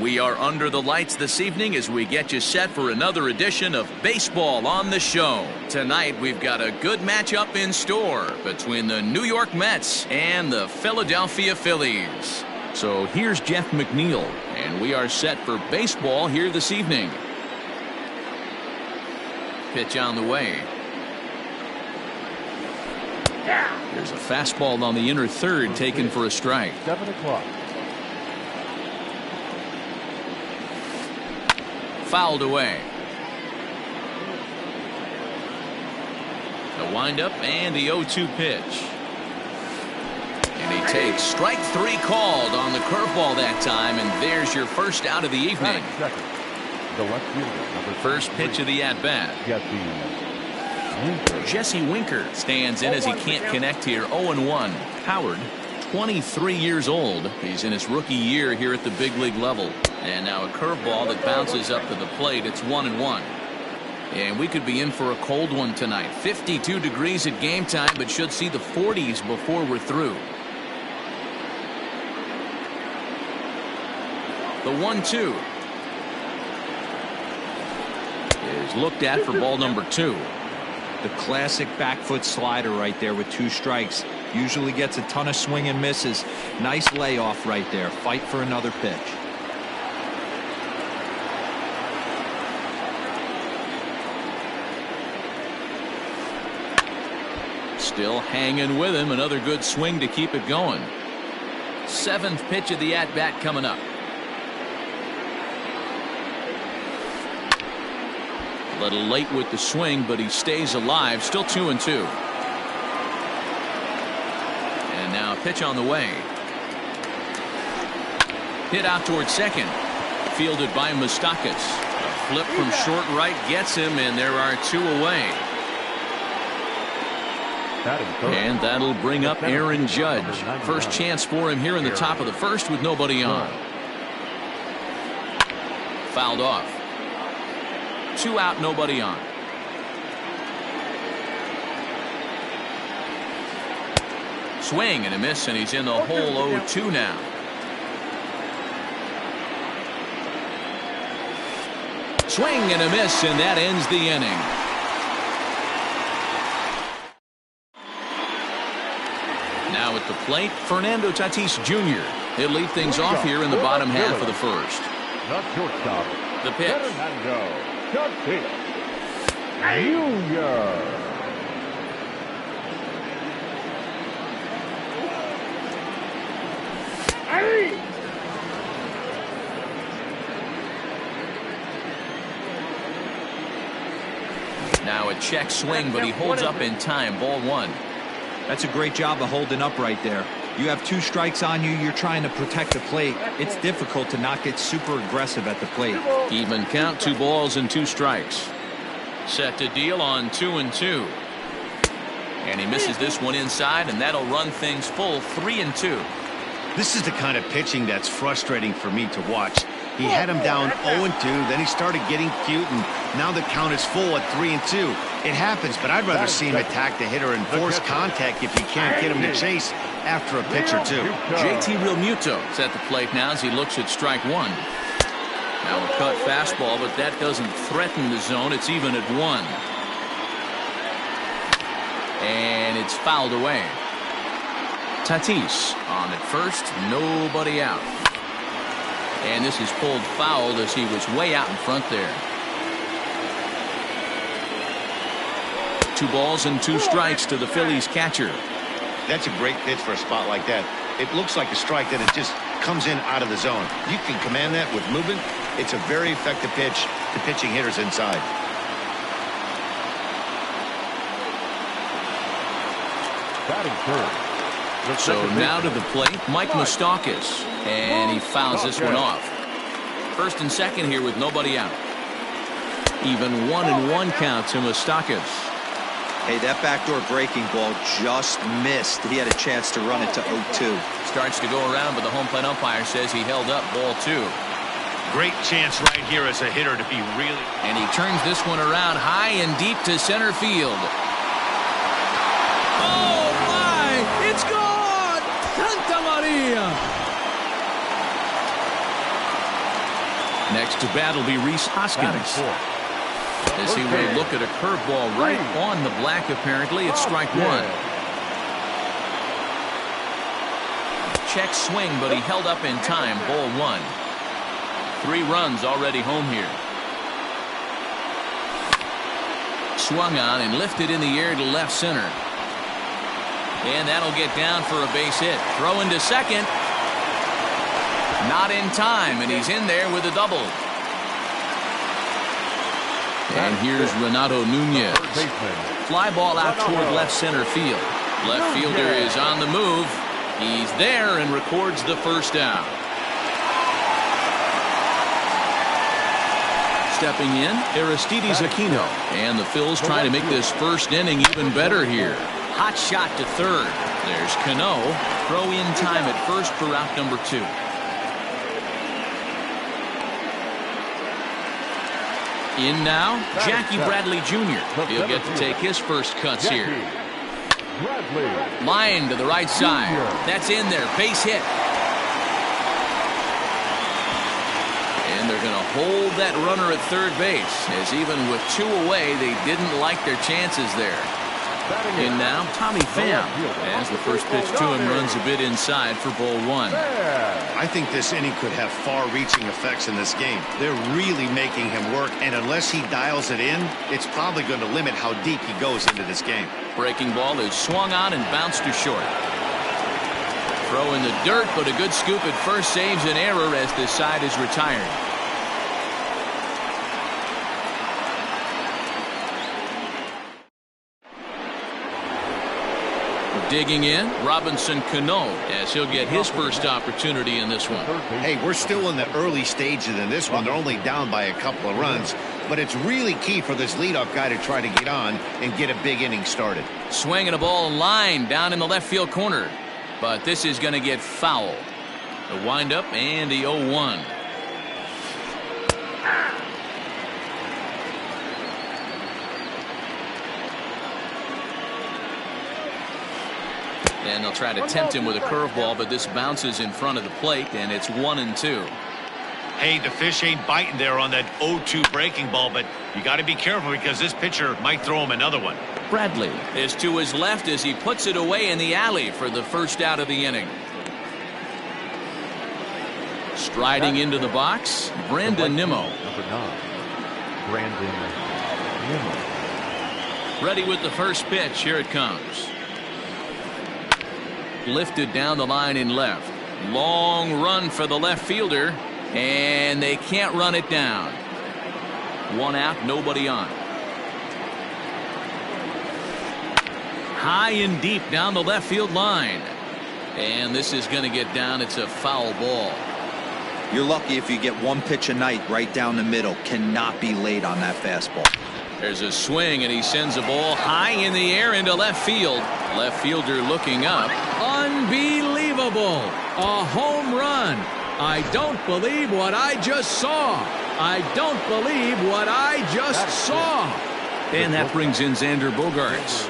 We are under the lights this evening as we get you set for another edition of Baseball on the Show. Tonight we've got a good matchup in store between the New York Mets and the Philadelphia Phillies. So here's Jeff McNeil, and we are set for baseball here this evening. Pitch on the way. There's a fastball on the inner third taken for a strike. 7 o'clock. Fouled away. The windup and the 0-2 pitch. And he takes strike three called on the curveball that time, and there's your first out of the evening. The left fielder, number First pitch of the at-bat. Jesse Winker stands in as he can't connect here. 0-1. Howard, 23 years old. He's in his rookie year here at the big league level. And now a curveball that bounces up to the plate. It's 1-1. And we could be in for a cold one tonight. 52 degrees at game time, but should see the 40s before we're through. The 1-2 is looked at for ball number 2. The classic back foot slider right there with 2 strikes. Usually gets a ton of swing and misses. Nice layoff right there. Fight for another pitch. Still hanging with him. Another good swing to keep it going. 7th pitch of the at-bat coming up. A little late with the swing, but he stays alive. Still 2-2. And now a pitch on the way. Hit out towards second. Fielded by Moustakas. A flip from short right gets him, and there are 2 away. And that'll bring up Aaron Judge. First chance for him here in the top of the first with nobody on. Fouled off. 2 out, nobody on. Swing and a miss, and he's in the hole. 0-2 now. Swing and a miss, and that ends the inning. Now at the plate, Fernando Tatis Jr. He'll lead things off here in the bottom half of the first. Not shortstop. The pitch. Fernando Tatis Jr. Now a check swing, but he holds up in time. Ball 1. That's a great job of holding up right there. You have 2 strikes on you. You're trying to protect the plate. It's difficult to not get super aggressive at the plate. Even count. 2 balls and 2 strikes. Set to deal on 2-2. And he misses this one inside, and that'll run things full. 3-2. This is the kind of pitching that's frustrating for me to watch. He had him down 0-2, then he started getting cute, and now the count is full at 3-2. It happens, but I'd rather see him attack the hitter and force contact if he can't get him to chase after a pitch or 2. JT Realmuto is at the plate now as he looks at strike 1. Now a cut fastball, but that doesn't threaten the zone. It's even at 1. And it's fouled away. Tatis on at first, nobody out. And this is pulled foul as he was way out in front there. 2 balls and 2 strikes to the Phillies catcher. That's a great pitch for a spot like that. It looks like a strike that it just comes in out of the zone. You can command that with movement. It's a very effective pitch to pitching hitters inside. Batting third. So now to the plate, Mike Moustakas, and he fouls this one off. First and second here with nobody out. Even 1-1 count to Moustakas. Hey, that backdoor breaking ball just missed. He had a chance to run it to 0-2. Starts to go around, but the home plate umpire says he held up. Ball 2. Great chance right here as a hitter to be really. And he turns this one around high and deep to center field. Oh, my! It's gone! Santa Maria! Next to bat will be Rhys Hoskins. As he will look at a curveball right on the black, apparently. It's strike one. Check swing, but he held up in time. Ball one. 3 runs already home here. Swung on and lifted in the air to left center. And that'll get down for a base hit. Throw into second. Not in time, and he's in there with a double. And here's Renato Nunez. Fly ball out toward left center field. Left fielder is on the move. He's there and records the first out. Stepping in, Aristides Aquino. And the Phils trying to make this first inning even better here. Hot shot to third. There's Cano. Throw in time at first for out number 2. In now, Jackie Bradley Jr. He'll get to take his first cuts here. Line to the right side. That's in there. Base hit. And they're going to hold that runner at third base, as even with 2 away, they didn't like their chances there. In now, Tommy Pham, as the first pitch to him runs a bit inside for ball 1. I think this inning could have far-reaching effects in this game. They're really making him work, and unless he dials it in, it's probably going to limit how deep he goes into this game. Breaking ball is swung on and bounced to short. Throw in the dirt, but a good scoop at first saves an error as this side is retired. Digging in, Robinson Cano, as he'll get his first opportunity in this one. Hey, we're still in the early stages in this one. They're only down by a couple of runs, but it's really key for this leadoff guy to try to get on and get a big inning started. Swinging a ball line down in the left field corner, but this is going to get foul. The windup and the 0-1. And they'll try to tempt him with a curveball, but this bounces in front of the plate, and it's 1-2. Hey, the fish ain't biting there on that 0-2 breaking ball, but you got to be careful because this pitcher might throw him another one. Bradley is to his left as he puts it away in the alley for the first out of the inning. Striding into the box, Brandon Nimmo. Number 9, Brandon Nimmo. Ready with the first pitch. Here it comes. Lifted down the line in left. Long run for the left fielder, and they can't run it down. 1 out, nobody on. High and deep down the left field line, and this is going to get down. It's a foul ball. You're lucky if you get 1 pitch a night right down the middle. Cannot be late on that fastball. There's a swing, and he sends a ball high in the air into left field. Left fielder looking up. Unbelievable. A home run. I don't believe what I just saw. I don't believe what I just saw. And that brings in Xander Bogaerts.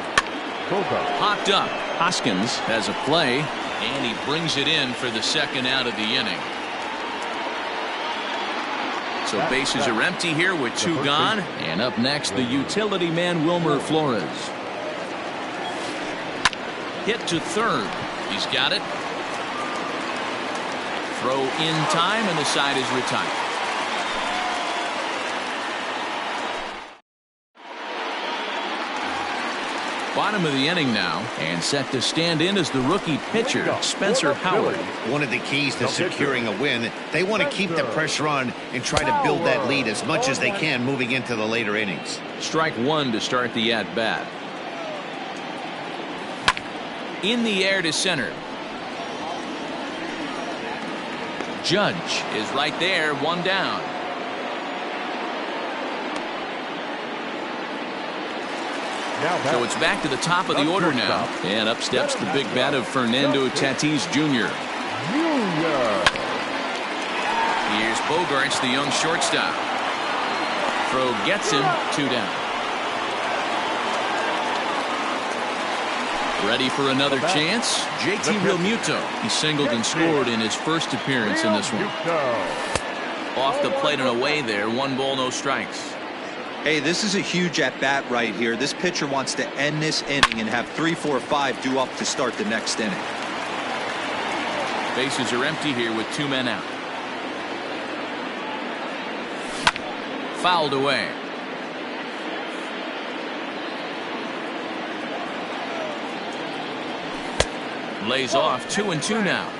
Popped up. Hoskins has a play, and he brings it in for the second out of the inning. So bases are empty here with 2 gone. And up next, the utility man, Wilmer Flores. Hit to third. He's got it. Throw in time, and the side is retired. Bottom of the inning now, and set to stand in as the rookie pitcher, Spencer Howard. One of the keys to securing a win, they want to keep the pressure on and try to build that lead as much as they can moving into the later innings. Strike 1 to start the at-bat. In the air to center. Judge is right there, 1 down. So it's back to the top of the order now. And up steps the big bat of Fernando Tatis Jr. Here's Bogaerts, the young shortstop. Throw gets him, 2 down. Ready for another chance? JT Realmuto. He singled and scored in his first appearance in this one. Off the plate and away there. 1 ball, no strikes. Hey, this is a huge at-bat right here. This pitcher wants to end this inning and have 3, 4, 5 due up to start the next inning. Bases are empty here with 2 men out. Fouled away. Lays off. 2-2 now.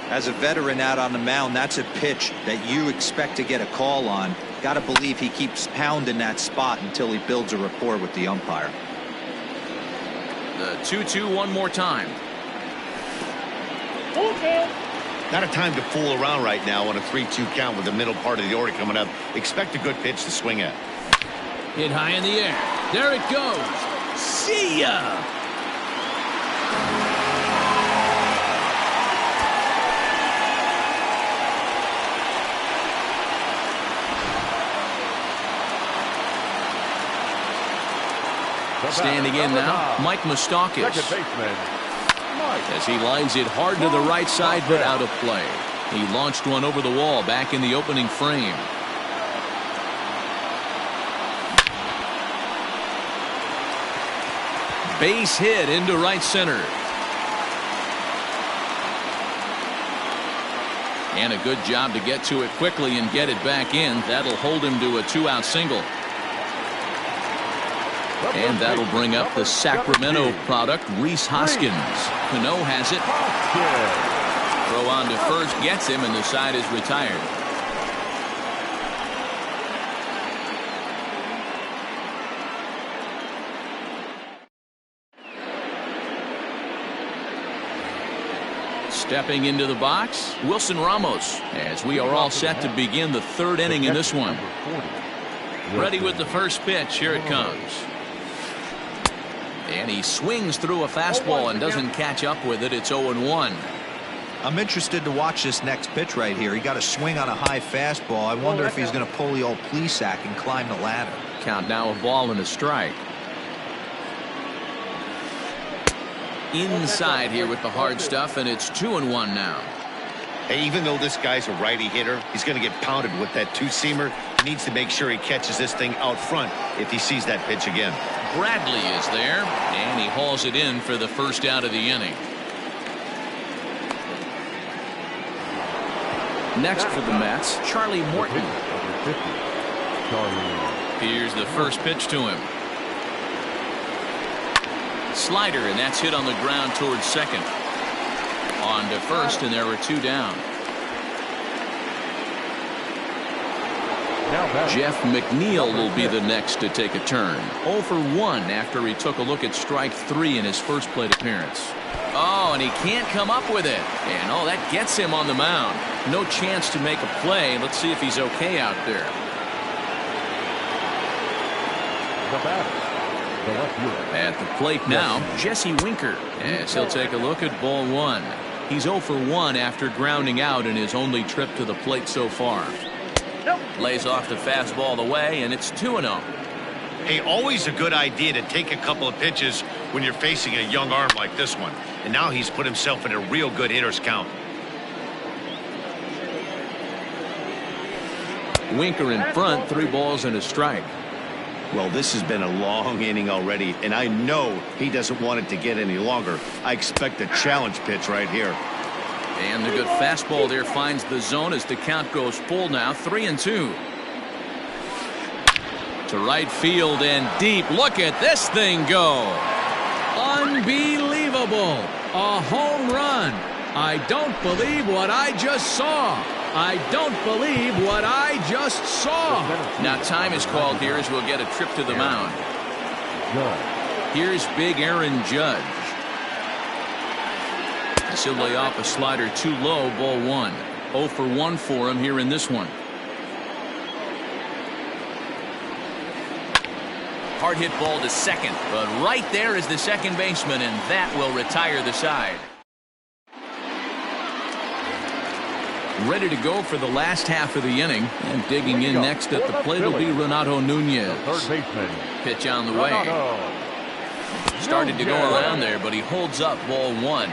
As a veteran out on the mound, that's a pitch that you expect to get a call on. Got to believe he keeps pounding that spot until he builds a rapport with the umpire. The 2-2 one more time. Not a time to fool around right now on a 3-2 count with the middle part of the order coming up. Expect a good pitch to swing at. Hit high in the air. There it goes. See ya. Standing in now, Mike Moustakas. As he lines it hard to the right side, but out of play. He launched one over the wall back in the opening frame. Base hit into right center. And a good job to get to it quickly and get it back in. That'll hold him to a 2-out single. And that'll bring up the Sacramento product, Rhys Hoskins. Cano has it. Throw on to first, gets him, and the side is retired. Stepping into the box, Wilson Ramos, as we are all set to begin the 3rd inning in this one. Ready with the first pitch. Here it comes. And he swings through a fastball and doesn't catch up with it. It's 0-1. I'm interested to watch this next pitch right here. He got a swing on a high fastball. I wonder if he's going to pull the old Plesac and climb the ladder. Count now, a ball and a strike. Inside here with the hard stuff, and it's 2-1 now. Hey, even though this guy's a righty hitter, he's going to get pounded with that 2-seamer. He needs to make sure he catches this thing out front if he sees that pitch again. Bradley is there, and he hauls it in for the first out of the inning. Next for the Mets, Charlie Morton. Here's the first pitch to him. Slider, and that's hit on the ground towards second. On to first, and there were 2 down. Jeff McNeil will be the next to take a turn. 0 for 1 after he took a look at strike 3 in his first plate appearance. Oh, and he can't come up with it. And oh, that gets him on the mound. No chance to make a play. Let's see if he's okay out there. At the plate now, Jesse Winker, as he'll take a look at ball 1. He's 0 for 1 after grounding out in his only trip to the plate so far. Lays off the fastball away, and it's 2-0. Hey, always a good idea to take a couple of pitches when you're facing a young arm like this one. And now he's put himself in a real good hitter's count. Winker in front, 3 balls and a strike. Well, this has been a long inning already, and I know he doesn't want it to get any longer. I expect a challenge pitch right here. And the good fastball there finds the zone as the count goes full now, 3-2. To right field and deep. Look at this thing go. Unbelievable. A home run. I don't believe what I just saw. I don't believe what I just saw. Now time is called here as we'll get a trip to the mound. Here's big Aaron Judge. He'll lay off a slider too low, ball 1. 0 for 1 for him here in this one. Hard hit ball to second, but right there is the second baseman, and that will retire the side. Ready to go for the last half of the inning, and digging in next at the plate will be Renato Nunez. Pitch on the way. Started to go around there, but he holds up ball 1.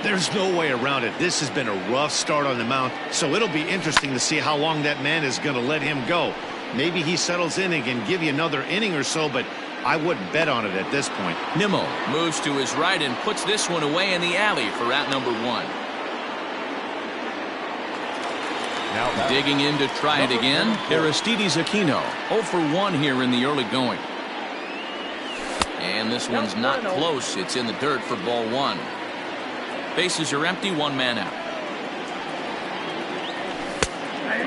There's no way around it. This has been a rough start on the mound, so it'll be interesting to see how long that man is going to let him go. Maybe he settles in and can give you another inning or so, but I wouldn't bet on it at this point. Nimmo moves to his right and puts this one away in the alley for out number 1. Now Digging in to try it again, Aristides Aquino, 0 for 1 here in the early going. And this one's not close. It's in the dirt for ball 1. Bases are empty, 1 man out.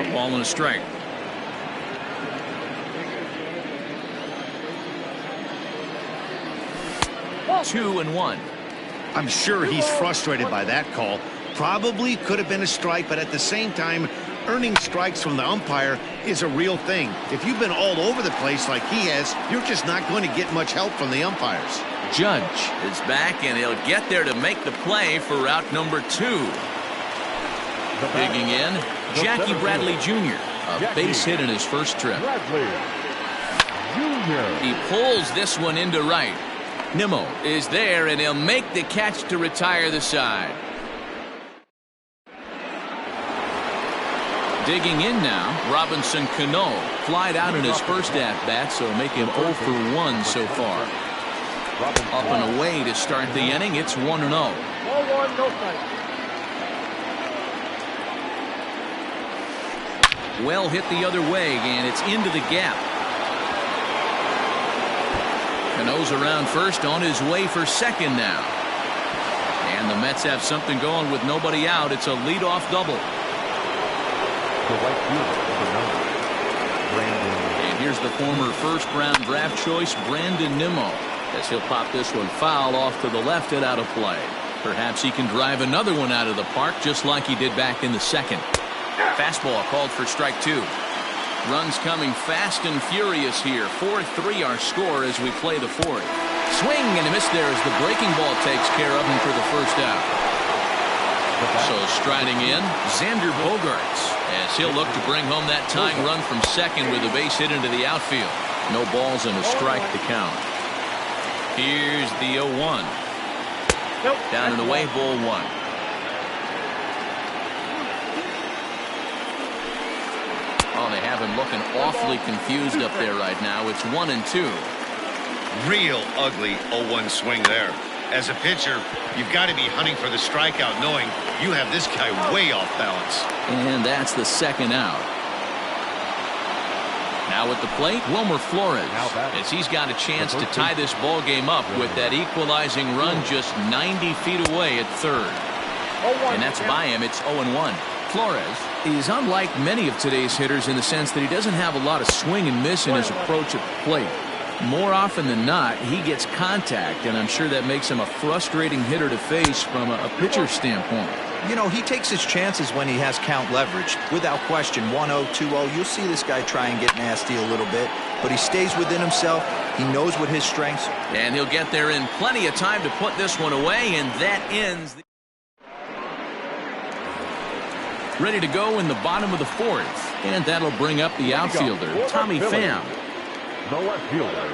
A ball and a strike. Two and 1. I'm sure he's frustrated by that call. Probably could have been a strike, but at the same time, earning strikes from the umpire is a real thing. If you've been all over the place like he has, you're just not going to get much help from the umpires. Judge is back, and he'll get there to make the play for out number 2. Digging in, Jackie Bradley Jr., a base hit in his first trip. He pulls this one into right. Nimmo is there, and he'll make the catch to retire the side. Digging in now, Robinson Cano flied out in his first at-bat, so make him 0 for 1 so far. Up and away to start the inning. It's 1-0. Well hit the other way, and it's into the gap. Cano's around first, on his way for second now. And the Mets have something going with nobody out. It's a leadoff double. And here's the former first-round draft choice, Brandon Nimmo, as he'll pop this one foul off to the left and out of play. Perhaps he can drive another one out of the park just like he did back in the second. Fastball called for strike 2. Runs coming fast and furious here. 4-3 our score as we play the 4th. Swing and a miss there as the breaking ball takes care of him for the first out. So striding in, Xander Bogaerts, as he'll look to bring home that tying run from second with a base hit into the outfield. No balls and a strike to count. Here's the 0-1. Down and away, ball 1. Oh, they have him looking awfully confused up there right now. It's 1-2. Real ugly 0-1 swing there. As a pitcher, you've got to be hunting for the strikeout, knowing you have this guy way off balance. And that's the second out. Now at the plate, Wilmer Flores, as he's got a chance to tie this ball game up with that equalizing run just 90 feet away at third. And that's by him. It's 0-1. Flores is unlike many of today's hitters in the sense that he doesn't have a lot of swing and miss in his approach at the plate. More often than not, he gets contact, and I'm sure that makes him a frustrating hitter to face from a pitcher's standpoint. You know, he takes his chances when he has count leverage. Without question, 1-0, 2-0, you'll see this guy try and get nasty a little bit, but he stays within himself. He knows what his strengths are. And he'll get there in plenty of time to put this one away, and that ends the... Ready to go in the bottom of the 4th, and that'll bring up the outfielder, Tommy Pham. The left fielder,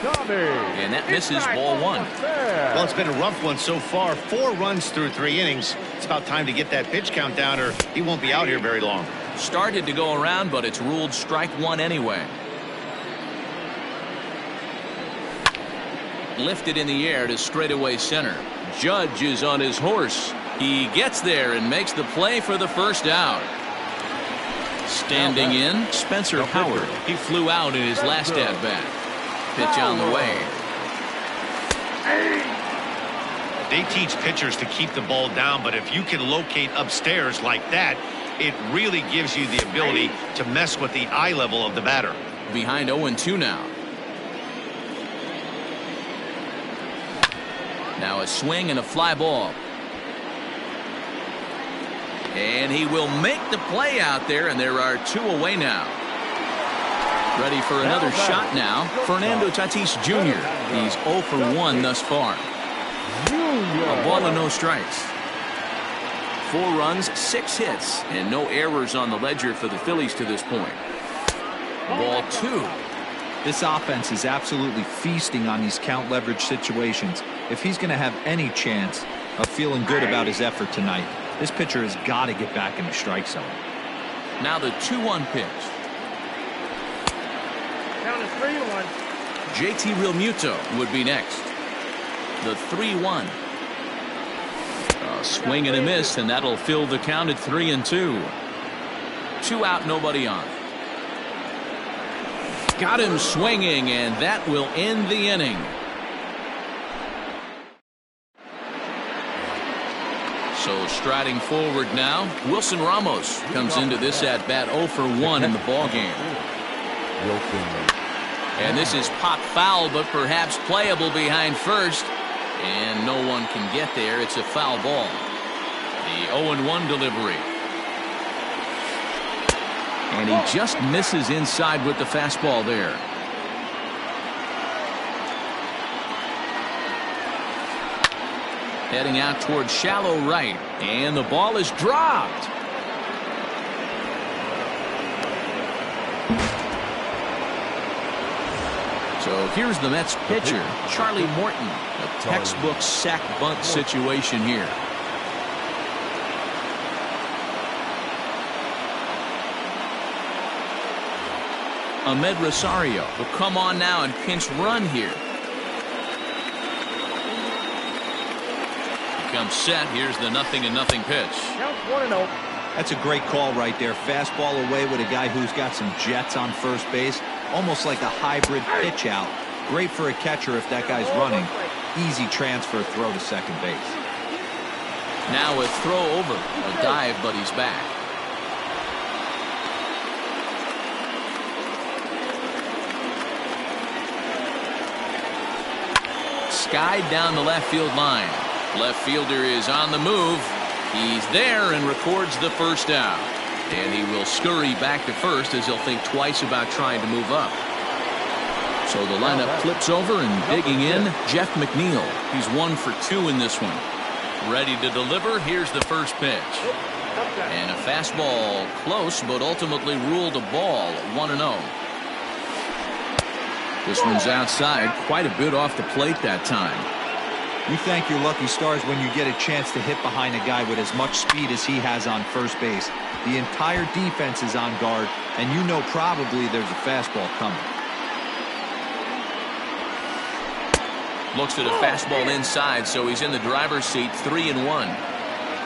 Tommy. And that misses ball 1. Well, it's been a rough one so far. 4 runs through 3 innings. It's about time to get that pitch count down, or he won't be out here very long. Started to go around, but it's ruled strike 1 anyway. Lifted in the air to straightaway center. Judge is on his horse. He gets there and makes the play for the first out. Standing in, Spencer Howard. He flew out in his last at-bat. Pitch on the way. They teach pitchers to keep the ball down, but if you can locate upstairs like that, it really gives you the ability to mess with the eye level of the batter. Behind 0-2 now. Now a swing and a fly ball. And he will make the play out there, and there are 2 away now. Ready for another shot now, Fernando Tatis Jr. He's 0 for 1 thus far. A ball and no strikes. 4 runs, 6 hits, and no errors on the ledger for the Phillies to this point. Ball 2. This offense is absolutely feasting on these count leverage situations. If he's going to have any chance, of feeling good about his effort tonight. This pitcher has got to get back in the strike zone. Now the 2-1 pitch. Count is 3-1. JT Realmuto would be next. The 3-1. A swing and a miss, and that'll fill the count at 3-2. 2 out, nobody on. Got him swinging, and that will end the inning. So striding forward now, Wilson Ramos comes into this at bat 0 for 1 in the ball game. And this is pop foul, but perhaps playable behind first. And no one can get there. It's a foul ball. The 0-1 delivery. And he just misses inside with the fastball there. Heading out towards shallow right. And the ball is dropped. So here's the Mets pitcher, Charlie Morton. A textbook sack bunt situation here. Ahmed Rosario will come on now and pinch run here. Comes set. Here's the 0-0 pitch. Count 1-0. That's a great call right there. Fastball away with a guy who's got some jets on first base. Almost like a hybrid pitch out. Great for a catcher if that guy's running. Easy transfer throw to second base. Now a throw over. A dive, but he's back. Skied down the left field line. Left fielder is on the move. He's there and records the first out. And he will scurry back to first as he'll think twice about trying to move up. So the lineup flips over, and digging in, Jeff McNeil. He's 1 for 2 in this one. Ready to deliver. Here's the first pitch. And a fastball close, but ultimately ruled a ball. 1-0. This one's outside, quite a bit off the plate that time. You thank your lucky stars when you get a chance to hit behind a guy with as much speed as he has on first base. The entire defense is on guard, and you know probably there's a fastball coming. Looks at a fastball inside, so he's in the driver's seat. 3-1.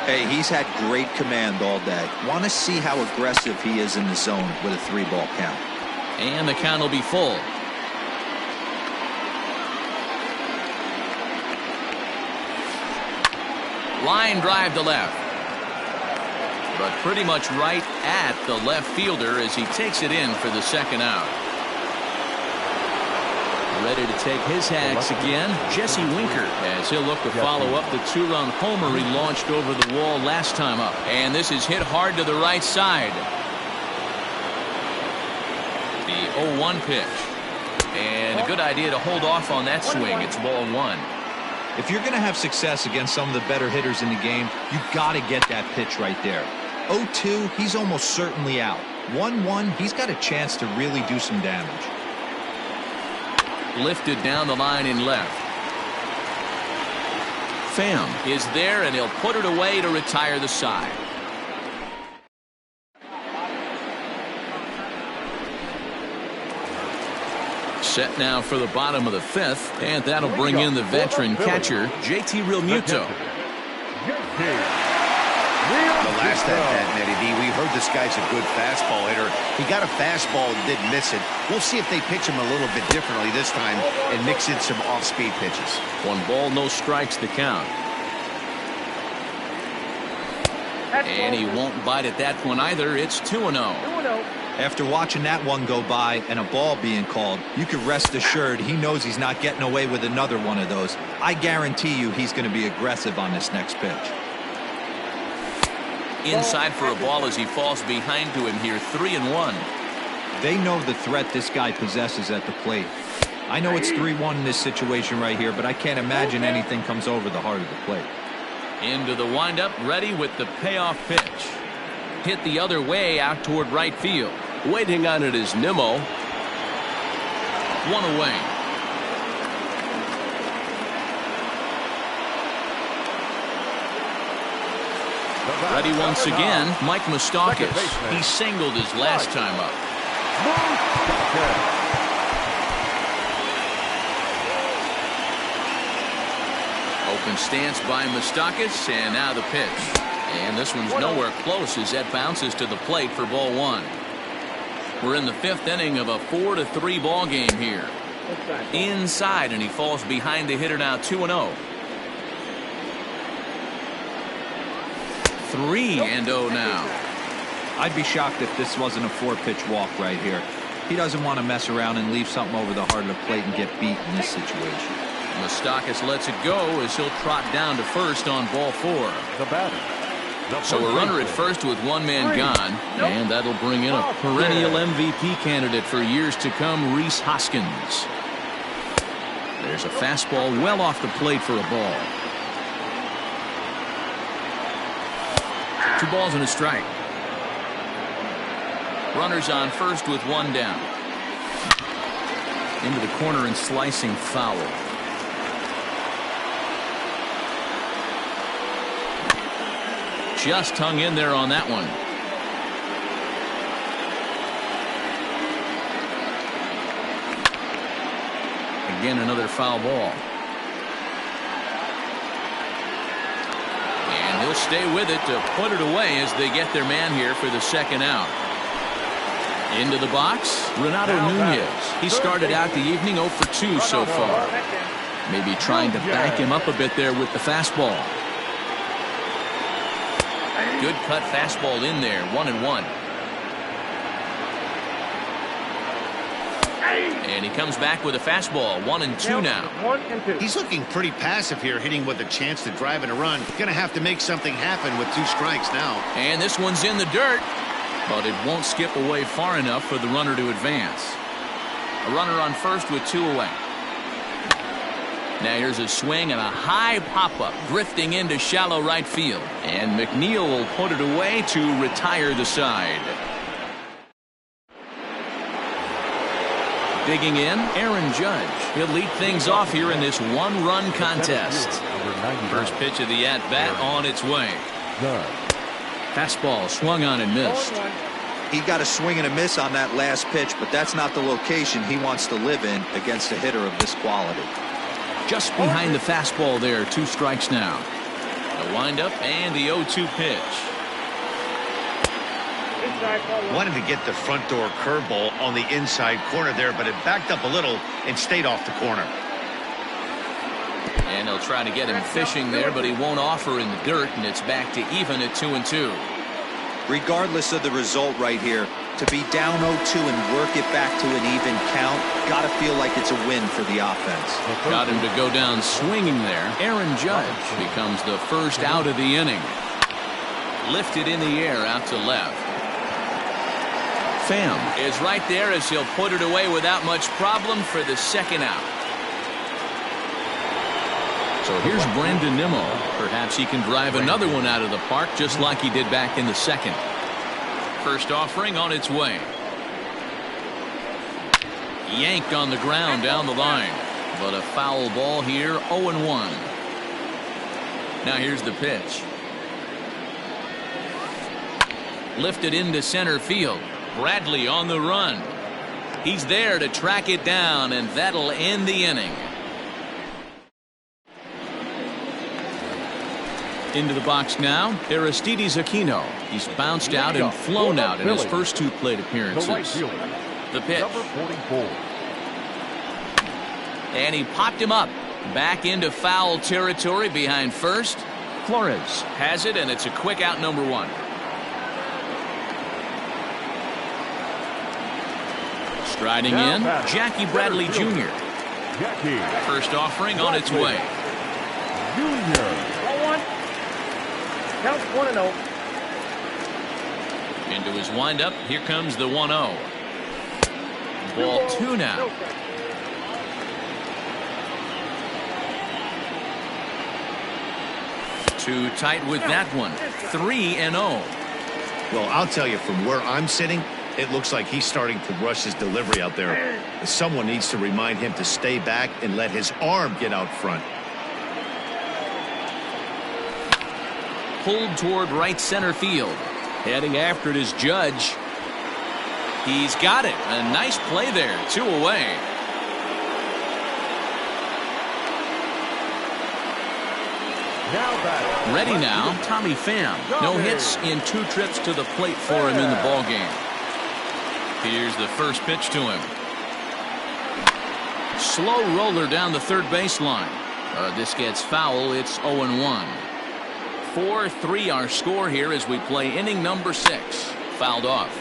Hey, he's had great command all day. Want to see how aggressive he is in the zone with a 3-ball count. And the count will be full. Line drive to left. But pretty much right at the left fielder as he takes it in for the second out. Ready to take his hacks again, Jesse Winker, as he'll look to follow up the 2-run homer he launched over the wall last time up. And this is hit hard to the right side. The 0-1 pitch. And a good idea to hold off on that swing. It's ball 1. If you're going to have success against some of the better hitters in the game, you've got to get that pitch right there. 0-2, he's almost certainly out. 1-1, he's got a chance to really do some damage. Lifted down the line in left. Pham is there, and he'll put it away to retire the side. Set now for the bottom of the 5th, and that'll bring in the veteran catcher, JT Realmuto. The last at-bat, Nettie D, we heard this guy's a good fastball hitter. He got a fastball and did miss it. We'll see if they pitch him a little bit differently this time and mix in some off-speed pitches. 1 ball, no strikes to count. And he won't bite at that one either. It's 2-0. After watching that one go by and a ball being called, you can rest assured he knows he's not getting away with another one of those. I guarantee you he's going to be aggressive on this next pitch. Inside for a ball as he falls behind to him here. 3-1. They know the threat this guy possesses at the plate. I know it's 3-1 in this situation right here, but I can't imagine anything comes over the heart of the plate. Into the windup, ready with the payoff pitch. Hit the other way out toward right field. Waiting on it is Nimmo. 1 away. Ready once again, Mike Moustakas. He singled his last time up. Open stance by Moustakas, and now the pitch. And this one's nowhere close as that bounces to the plate for ball one. We're in the fifth inning of a 4-3 ball game here. Inside, and he falls behind the hitter now 2-0. 3-0 now. I'd be shocked if this wasn't a 4-pitch walk right here. He doesn't want to mess around and leave something over the heart of the plate and get beat in this situation. Moustakas lets it go as he'll trot down to first on ball four. The batter. So a runner at first with one man gone, and that'll bring in a perennial MVP candidate for years to come, Rhys Hoskins. There's a fastball well off the plate for a ball. 2 balls and a strike. Runners on first with one down. Into the corner and slicing foul. Just hung in there on that one. Again, another foul ball. And he'll stay with it to put it away as they get their man here for the second out. Into the box, Renato Nunez. He started out the evening 0 for 2 so far. Maybe trying to back him up a bit there with the fastball. Good cut fastball in there, 1-1. And he comes back with a fastball, 1-2 now. 1-2. He's looking pretty passive here, hitting with a chance to drive and a run. Gonna have to make something happen with 2 strikes now. And this one's in the dirt, but it won't skip away far enough for the runner to advance. A runner on first with 2 away. Now here's a swing and a high pop-up drifting into shallow right field. And McNeil will put it away to retire the side. Digging in, Aaron Judge. He'll lead things off here in this 1-run contest. First pitch of the at-bat on its way. Fastball swung on and missed. He got a swing and a miss on that last pitch, but that's not the location he wants to live in against a hitter of this quality. Just behind the fastball there, 2 strikes now. The windup and the 0-2 pitch. Wanted to get the front door curveball on the inside corner there, but it backed up a little and stayed off the corner. And they'll try to get him fishing there, but he won't offer in the dirt, and it's back to even at 2-2. Regardless of the result right here, to be down 0-2 and work it back to an even count, gotta feel like it's a win for the offense. Got him to go down swinging there. Aaron Judge becomes the first out of the inning. Lifted in the air out to left. Pham is right there as he'll put it away without much problem for the second out. So here's Brandon Nimmo. Perhaps he can drive another one out of the park just like he did back in the second. First offering on its way. Yanked on the ground down the line. But a foul ball here, 0-1. Now here's the pitch. Lifted into center field. Bradley on the run. He's there to track it down, and that'll end the inning. Into the box now, Aristides Aquino. He's bounced out and flown out in his first 2 plate appearances. The pitch. And he popped him up. Back into foul territory behind first. Flores has it, and it's a quick out, number 1. Striding in, Jackie Bradley Jr. First offering on its way. Count 1-0. Into his windup, here comes the 1-0. Ball 2 now. Too tight with that one. 3-0. Well, I'll tell you, from where I'm sitting, it looks like he's starting to rush his delivery out there. Someone needs to remind him to stay back and let his arm get out front. pulled toward right center field. Heading after it is Judge. He's got it. A nice play there. 2 away. Ready now, Tommy Pham. No hits in 2 trips to the plate for him in the ball game. Here's the first pitch to him. Slow roller down the third baseline. This gets foul. It's 0-1. 4-3 our score here as we play inning number 6. Fouled off.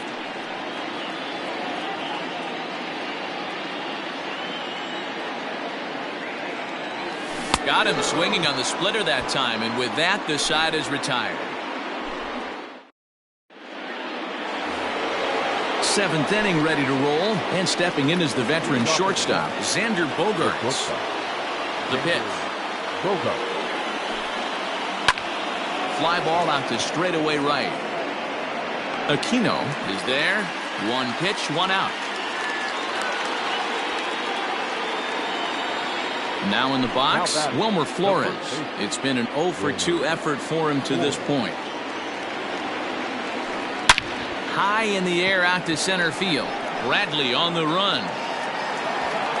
Got him swinging on the splitter that time, and with that, the side is retired. 7th inning ready to roll, and stepping in is the veteran shortstop, Xander Bogaerts. The pitch. Fly ball out to straightaway right. Aquino is there. 1 pitch, 1 out. Now in the box, Wilmer Flores. It's been an 0-for-2 effort for him to this point. High in the air out to center field. Bradley on the run.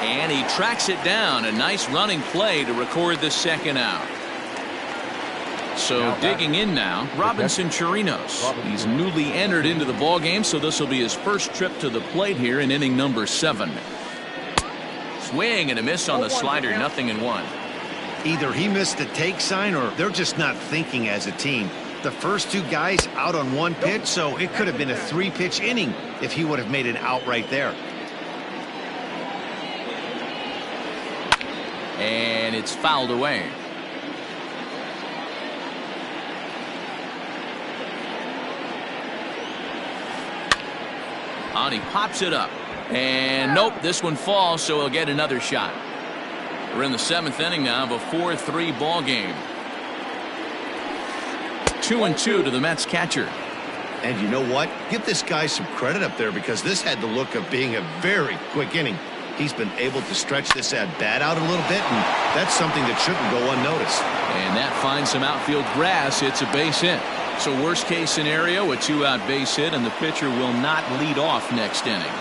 And he tracks it down. A nice running play to record the 2nd out. So digging in now, Robinson Chirinos. He's newly entered into the ballgame, so this will be his first trip to the plate here in inning number 7. Swing and a miss on the slider, 0-1. Either he missed the take sign or they're just not thinking as a team. The first 2 guys out on 1 pitch, so it could have been a 3-pitch inning if he would have made an out right there. And it's fouled away. And he pops it up. And nope, this one falls, so he'll get another shot. We're in the 7th inning now of a 4-3 ball game. 2-2 to the Mets catcher. And you know what? Give this guy some credit up there because this had the look of being a very quick inning. He's been able to stretch this at-bat out a little bit, and that's something that shouldn't go unnoticed. And that finds some outfield grass. It's a base hit. So worst case scenario, a 2-out base hit, and the pitcher will not lead off next inning.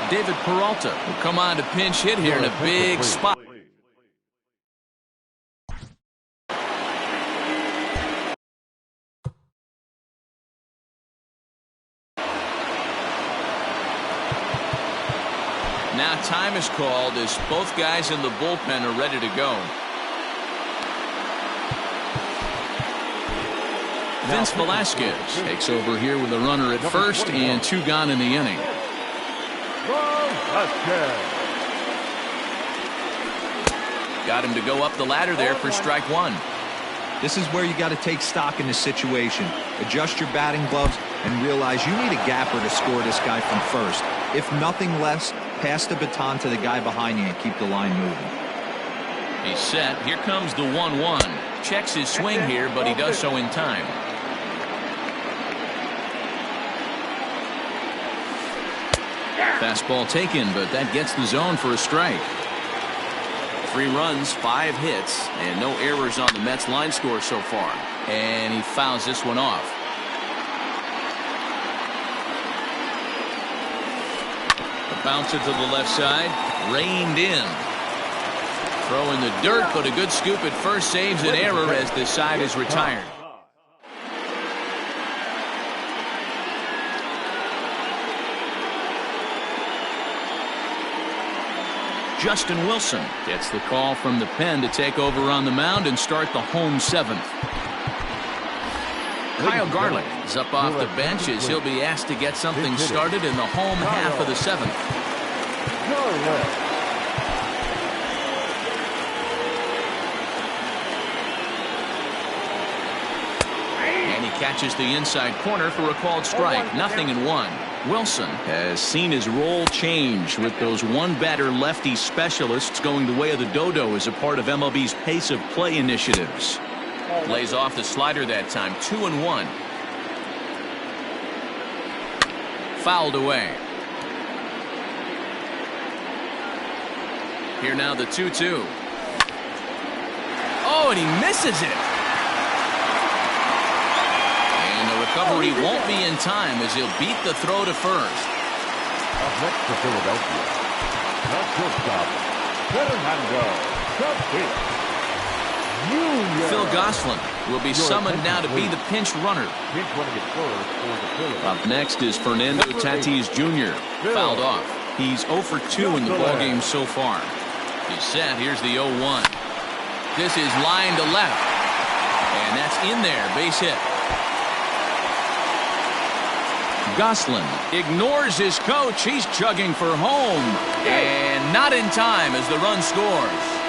David Peralta will come on to pinch hit here in a big spot. Now time is called as both guys in the bullpen are ready to go. Vince Velasquez takes over here with a runner at first and 2 gone in the inning. Got him to go up the ladder there for strike 1. This is where you got to take stock in the situation. Adjust your batting gloves and realize you need a gapper to score this guy from first. If nothing less, pass the baton to the guy behind you and keep the line moving. He's set. Here comes the 1-1. Checks his swing here, but he does so in time. Fastball taken, but that gets the zone for a strike. 3 runs, 5 hits, and no errors on the Mets line score so far. And he fouls this one off. A bouncer to the left side, reined in. Throw in the dirt, but a good scoop at first saves an error as the side is retired. Justin Wilson gets the call from the pen to take over on the mound and start the home 7th. Kyle Garlick is up off the bench as he'll be asked to get something started in the home half of the 7th. And he catches the inside corner for a called strike. 0-1. Wilson has seen his role change with those one-batter lefty specialists going the way of the dodo as a part of MLB's pace of play initiatives. Lays off the slider that time. 2-1. Fouled away. Here now the 2-2. Oh, and he misses it. recovery won't be in time as he'll beat the throw to first. Up next for Philadelphia. The shortstop, Fernando Tatis Jr. Phil Gosselin will be summoned now to be the pinch runner. Pinch running at first for the Phillies. Up next is Fernando Tatis Jr. Fouled off. He's 0 for 2 in the ballgame so far. He's set. Here's the 0-1. This is line to left. And that's in there. Base hit. Gosselin ignores his coach. He's chugging for home. And not in time as the run scores.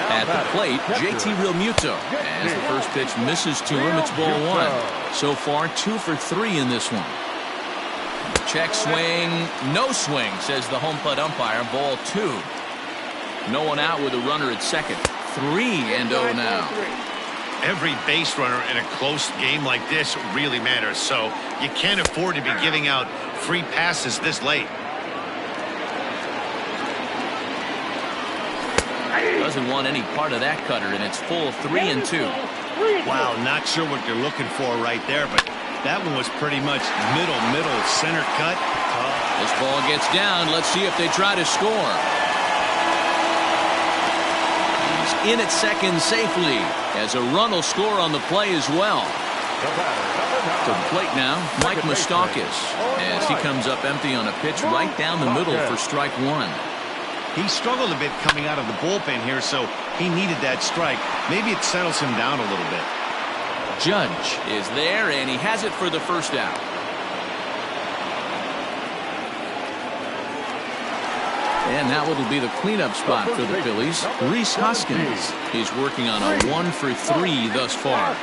At the plate, JT Realmuto. As the first pitch misses to him, it's ball 1. So far, 2 for 3 in this one. Check swing, no swing, says the home plate umpire. Ball 2. No one out with a runner at second. 3-0 now. Every base runner in a close game like this really matters, so you can't afford to be giving out free passes this late. Doesn't want any part of that cutter, and it's full 3-2. Wow, not sure what you're looking for right there, but that one was pretty much middle, center cut. This ball gets down. Let's see if they try to score. He's in at second safely, as a run will score on the play as well. To the plate now, Mike Moustakas, as he comes up empty on a pitch right down the middle for strike 1. He struggled a bit coming out of the bullpen here, so he needed that strike. Maybe it settles him down a little bit. Judge is there, and he has it for the first out. And now it'll be the cleanup spot for the Phillies. Rhys Hoskins. He's working on a 1 for 3 thus far.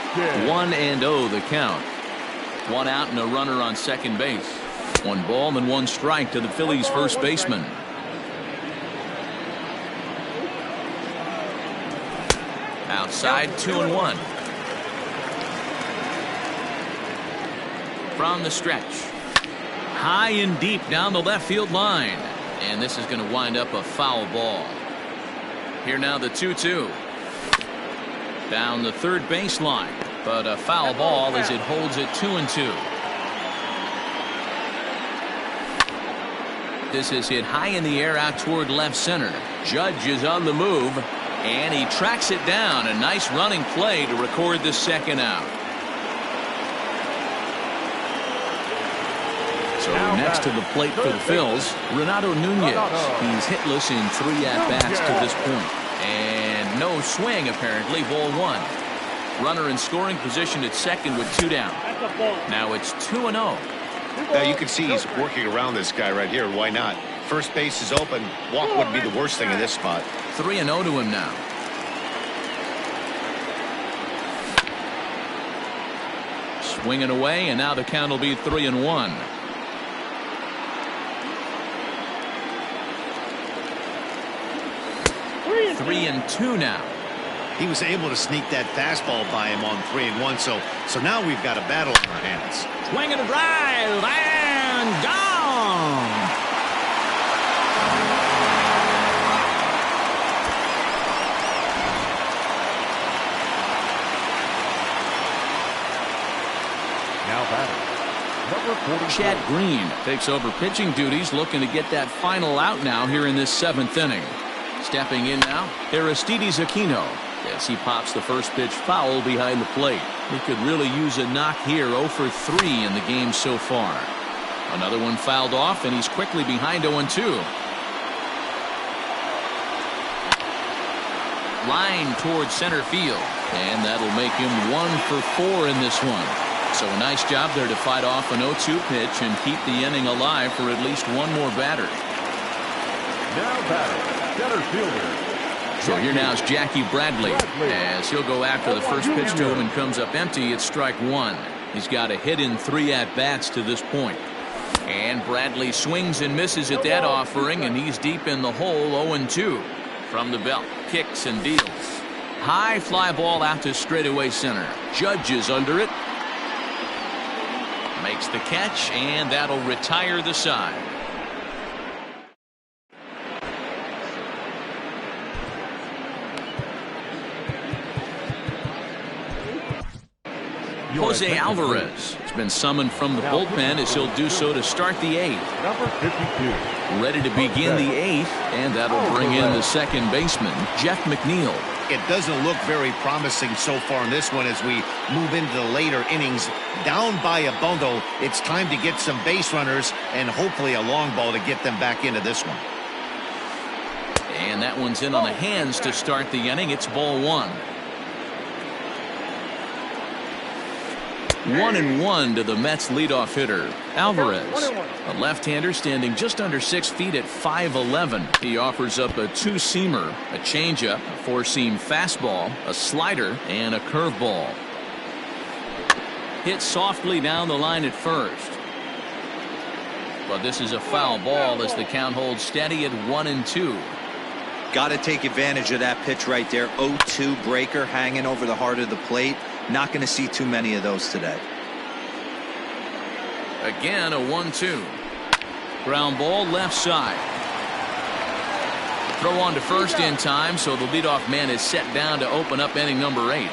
1-0 the count. 1 out and a runner on second base. 1 ball and 1 strike to the Phillies first baseman. Outside, 2-1. From the stretch. High and deep down the left field line. And this is going to wind up a foul ball. Here now the 2-2. Down the third baseline. But a foul ball as it holds it 2-2. This is hit high in the air out toward left center. Judge is on the move. And he tracks it down. A nice running play to record the second out. So next to the plate for the Phils, Renato Nunez. He's hitless in 3 at-bats to this point. And no swing, apparently. Ball 1. Runner in scoring position at second with 2 down. Now it's 2-0. Now you can see he's working around this guy right here. Why not? First base is open. Walk wouldn't be the worst thing in this spot. 3-0 to him now. Swinging away, and now the count will be 3-1. 3-2 now. He was able to sneak that fastball by him on 3-1, so now we've got a battle on our hands. Swing and a drive, and gone. Now batting, number 44. Chad Green takes over pitching duties, looking to get that final out now here in this 7th inning. Stepping in now, Aristides Aquino, as he pops the first pitch foul behind the plate. He could really use a knock here. 0 for 3 in the game so far. Another one fouled off, and he's quickly behind 0-2. Line towards center field, and that'll make him 1 for 4 in this one. So a nice job there to fight off an 0-2 pitch and keep the inning alive for at least one more batter. Now batting, center fielder. So here now is Jackie Bradley, as he'll go after the first pitch to him and comes up empty. It's strike 1. He's got a hit in 3 at-bats to this point. And Bradley swings and misses at that offering, and he's deep in the hole. 0-2 from the belt. Kicks and deals. High fly ball out to straightaway center. Judge is under it. Makes the catch, and that'll retire the side. Jose Alvarez has been summoned from the bullpen as he'll do so to start the 8th. Number 52. Ready to begin the 8th, and that'll bring in the second baseman, Jeff McNeil. It doesn't look very promising so far in this one as we move into the later innings. Down by a bundle, it's time to get some base runners and hopefully a long ball to get them back into this one. And that one's in on the hands to start the inning. It's ball 1. 1-1 to the Mets leadoff hitter, Alvarez. A left-hander standing just under 6 feet at 5'11". He offers up a two-seamer, a changeup, a four-seam fastball, a slider, and a curveball. Hit softly down the line at first. But this is a foul ball as the count holds steady at 1-2. Got to take advantage of that pitch right there. 0-2 breaker hanging over the heart of the plate. Not going to see too many of those today. Again, a 1-2. Ground ball left side. Throw on to first in time, so the leadoff man is set down to open up inning number 8.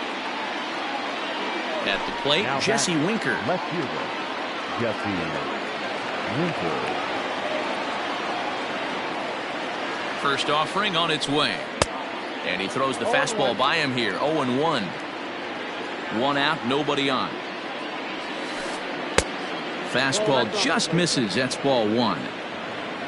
At the plate, Now Jesse Winker. Left fielder, Jesse Winker. First offering on its way. And he throws the fastball by him here. 0-1. 1 out, nobody on. Fastball just misses. That's ball 1.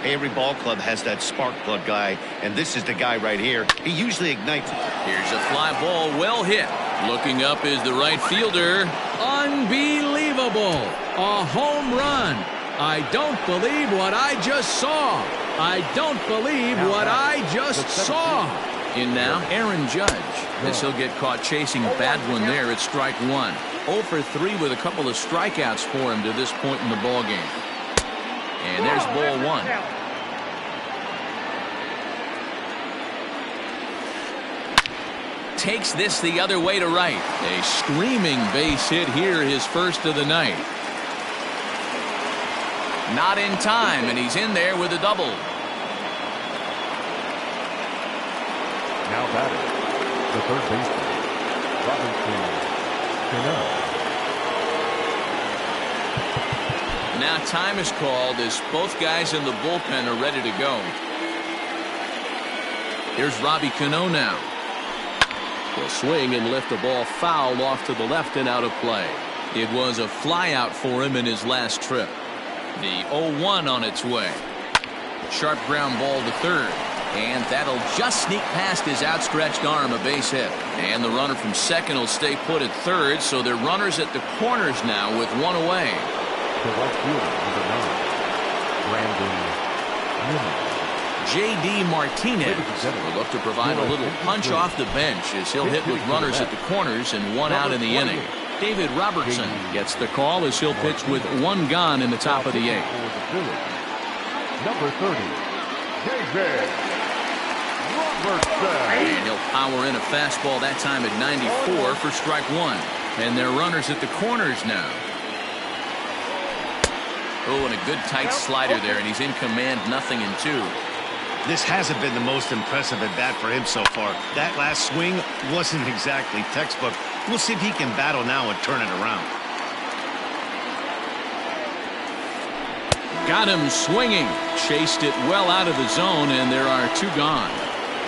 Every ball club has that spark plug guy, and this is the guy right here. He usually ignites. Here's a fly ball, well hit. Looking up is the right fielder. Unbelievable. A home run. I don't believe what I just saw. I don't believe what I just saw. In now, Aaron Judge, as he'll get caught chasing a bad one there at strike 1. 0 for 3 with a couple of strikeouts for him to this point in the ball game. And there's ball 1. Takes this the other way to right. A screaming base hit here, his first of the night. Not in time, and he's in there with a double. Now batting, the third baseman, Robinson. Now time is called as both guys in the bullpen are ready to go. Here's Robbie Cano now. He'll swing and lift the ball foul off to the left and out of play. It was a flyout for him in his last trip. The 0-1 on its way. Sharp ground ball to third. And that'll just sneak past his outstretched arm, a base hit. And the runner from second will stay put at third, so they're runners at the corners now with 1 away. The right fielder, number 9, Brandon Newman. J.D. Martinez will look to provide a little punch off the bench as he'll hit with runners at the corners and 1 out in the inning. David Robertson gets the call as he'll pitch with 1 gone in the top of the 8th. Number 30, David Robertson. And he'll power in a fastball that time at 94 for strike 1. And they're runners at the corners now. Oh, and a good tight slider there, and he's in command, 0-2. This hasn't been the most impressive at bat for him so far. That last swing wasn't exactly textbook. We'll see if he can battle now and turn it around. Got him swinging. Chased it well out of the zone, and there are 2 gone.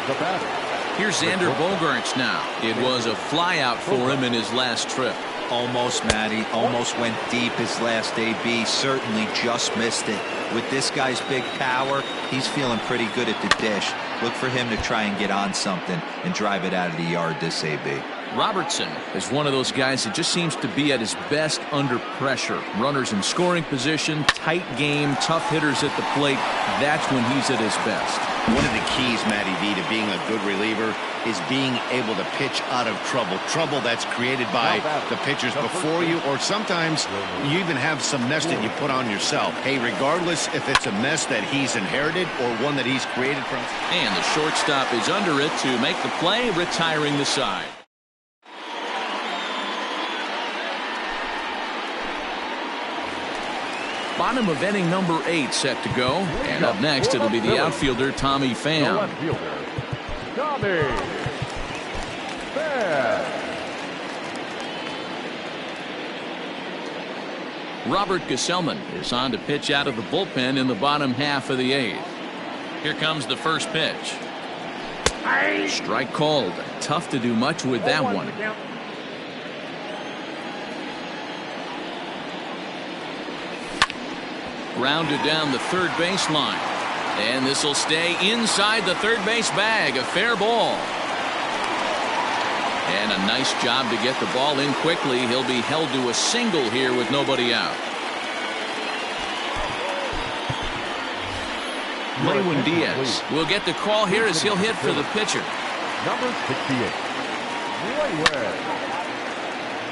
The batter. Here's Xander Bogaerts now. It was a flyout for him in his last trip. Almost, Matty. Almost went deep his last AB. Certainly just missed it. With this guy's big power, he's feeling pretty good at the dish. Look for him to try and get on something and drive it out of the yard this AB. Robertson is one of those guys that just seems to be at his best under pressure. Runners in scoring position, tight game, tough hitters at the plate. That's when he's at his best. One of the keys, Matty V, to being a good reliever is being able to pitch out of trouble. Trouble that's created by the pitchers before you, or sometimes you even have some mess that you put on yourself. Hey, regardless if it's a mess that he's inherited or one that he's created from. And the shortstop is under it to make the play, retiring the side. Bottom of inning number 8 set to go. And up next, it'll be the outfielder, Tommy The Pham. left fielder, Tommy Pham. Robert Gesellman is on to pitch out of the bullpen in the bottom half of the 8th. Here comes the first pitch. Strike called. Tough to do much with that one. Grounded down the third baseline. And this will stay inside the third base bag. A fair ball. And a nice job to get the ball in quickly. He'll be held to a single here with nobody out. Lewin Diaz will get the call here as he'll hit for the pitcher. Number 68. Lewin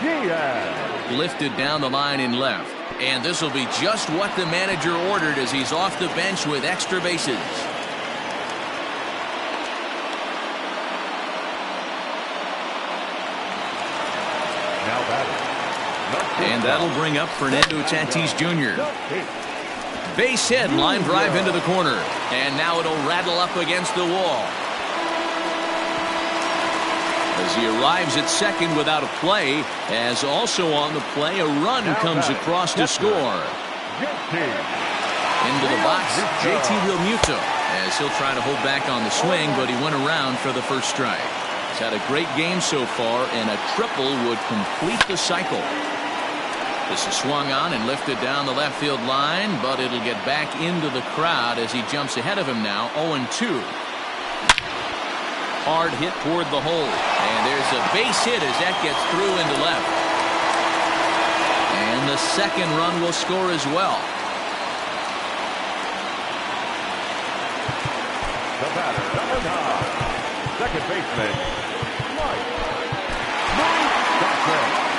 Diaz. Lifted down the line in left. And this will be just what the manager ordered as he's off the bench with extra bases. Now batting. And that'll bring up Fernando Tatis Jr. Base hit, line drive into the corner. And now it'll rattle up against the wall. As he arrives at second without a play, as also on the play, a run comes across to score. Into the box, JT Realmuto, as he'll try to hold back on the swing, but he went around for the first strike. He's had a great game so far, and a triple would complete the cycle. This is swung on and lifted down the left field line, but it'll get back into the crowd as he jumps ahead of him now, 0-2. Hard hit toward the hole, and there's a base hit as that gets through into left. And the second run will score as well. The batter, number 9, second baseman, Mike Moustakas.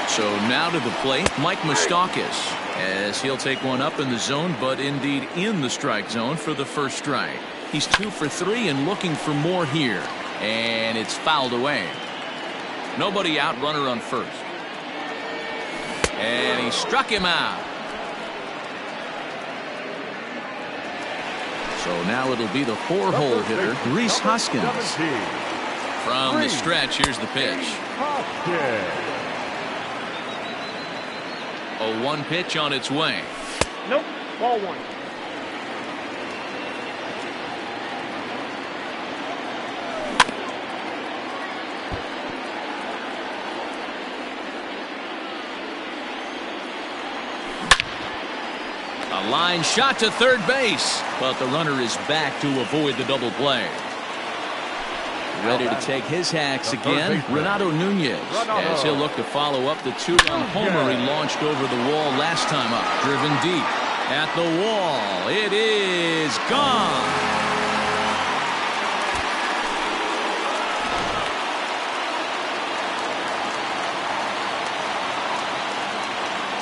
So now to the plate, Mike Moustakas, as he'll take one up in the zone, but indeed in the strike zone for the first strike. He's 2 for 3 and looking for more here. And it's fouled away. Nobody out, runner on first. And he struck him out. So now it'll be the 4-hole hitter, Rhys Hoskins. From the stretch, here's the pitch. A 1 pitch on its way. Nope, ball 1. A line shot to third base, but the runner is back to avoid the double play. Ready to take his hacks again, Renato Nunez, as he'll look to follow up the 2-run homer he launched over the wall last time up. Driven deep at the wall. It is gone.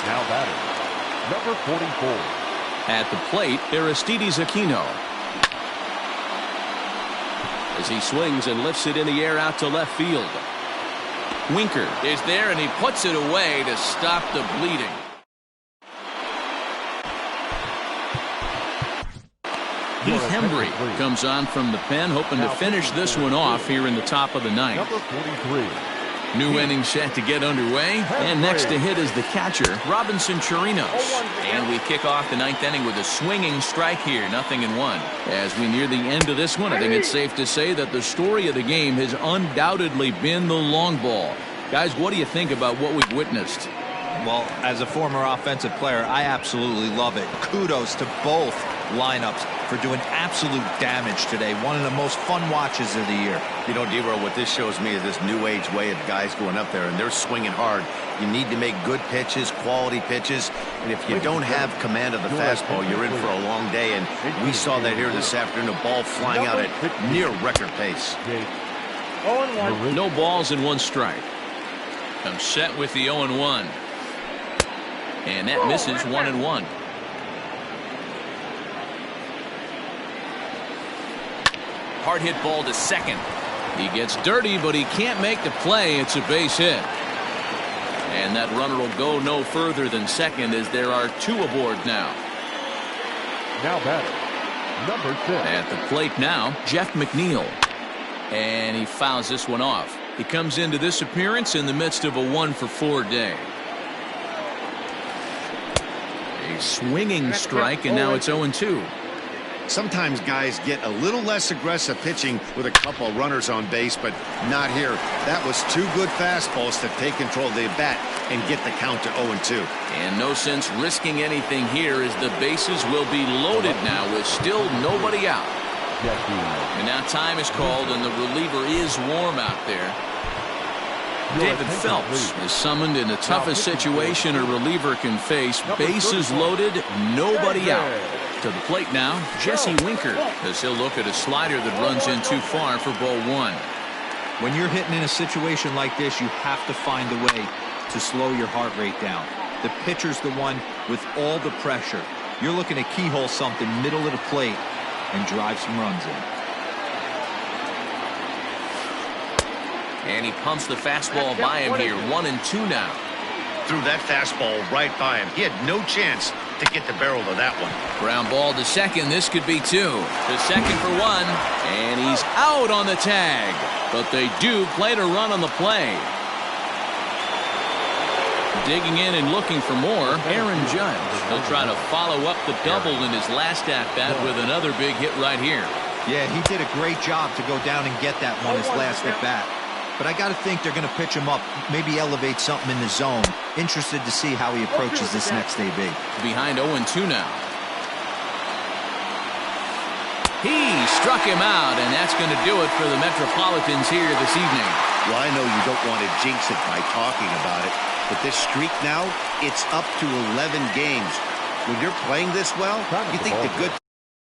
Now batting, number 44. At the plate, Aristides Aquino. As he swings and lifts it in the air out to left field. Winker is there, and he puts it away to stop the bleeding. Heath Hembry comes on from the pen, hoping to finish this one off here in the top of the 9th. Number 43. New inning set to get underway, and next to hit is the catcher, Robinson Chirinos. And we kick off the 9th inning with a swinging strike here, 0-1. As we near the end of this one, I think it's safe to say that the story of the game has undoubtedly been the long ball. Guys, what do you think about what we've witnessed? Well, as a former offensive player, I absolutely love it. Kudos to both lineups for doing absolute damage today. One of the most fun watches of the year. You know, D-Roll, what this shows me is this new age way of guys going up there, and they're swinging hard. You need to make good pitches, quality pitches, and if you don't have command of the fastball, you're in for a long day, and we saw that here this afternoon, a ball flying out at near record pace. 0-1. No balls and 1 strike. I'm set with the 0-1. And that misses 1-1. Hard hit ball to second. He gets dirty, but he can't make the play. It's a base hit. And that runner will go no further than second as there are 2 aboard now. Now batting, number 6. At the plate now, Jeff McNeil. And he fouls this one off. He comes into this appearance in the midst of a 1-for-4 day. A swinging strike, and now it's 0-2. Sometimes guys get a little less aggressive pitching with a couple runners on base, but not here. That was 2 good fastballs to take control of the bat and get the count to 0-2. And no sense risking anything here as the bases will be loaded now with still nobody out. And now time is called and the reliever is warm out there. David Phelps is summoned in the toughest situation a reliever can face. Bases loaded, nobody out. To the plate now, Jesse Winker, as he'll look at a slider that runs in too far for ball 1. When you're hitting in a situation like this, you have to find a way to slow your heart rate down. The pitcher's the one with all the pressure. You're looking to keyhole something middle of the plate and drive some runs in. And he pumps the fastball by him here. 1-2 now. Threw that fastball right by him. He had no chance to get the barrel of that one. Ground ball to second. This could be 2. To second for 1. And he's out on the tag. But they do play to run on the play. Digging in and looking for more, Aaron Judge. He'll try to follow up the double in his last at-bat with another big hit right here. Yeah, he did a great job to go down and get that one his last at-bat. But I got to think they're going to pitch him up, maybe elevate something in the zone. Interested to see how he approaches this next AB. Behind 0-2 now. He struck him out, and that's going to do it for the Metropolitans here this evening. Well, I know you don't want to jinx it by talking about it, but this streak now, it's up to 11 games. When you're playing this well, you think the good